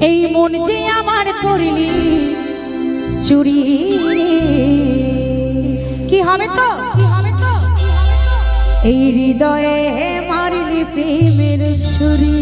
এই মন যে আমার করলি চুরি কি হবে তো এই হৃদয়ে মারলি প্রেমের ছুরি।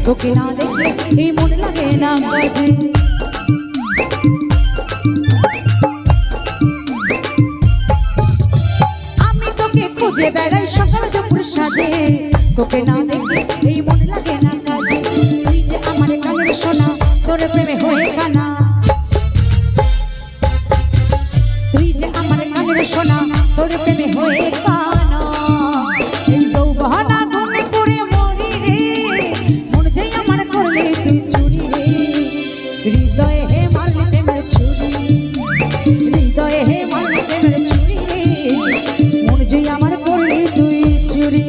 তোকে না দেখলে এই মন লাগে না বাজে আমি তোকে খুঁজে বেড়াই সকাল দুপুর সাজে তোকে না দেখলে এই মন লাগে না কাজে তুই যে আমার কানের সোনা তোর প্রেমে হয়ে কানা তুই যে আমার কানের সোনা তোর প্রেমে হয়ে কানা এই যৌবনা ঘুরে পড়ে মরি রে মন যে আমার করলে তুই চুরি রে হৃদয়ে হে মারলি প্রেমের ছুরি হৃদয়ে হে মারলি প্রেমের ছুরি রে মন যে আমার করলে তুই চুরি।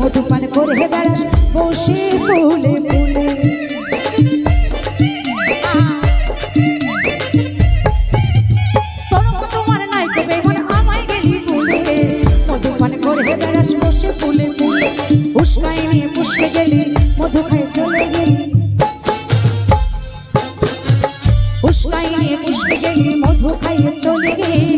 মধুপান করে বেড়াস বসে ফুলে ফুলে তোমার নাই কবে মন আমায় গেলি ভুলে মধুপান করে বেড়াস বসে ফুলে ফুলে উস্কাই নিয়ে পুষকে গেলি মধু খাই চলে গেলি উস্কাই নিয়ে পুষকে গেলি মধু খাইয়ে চলে গেলি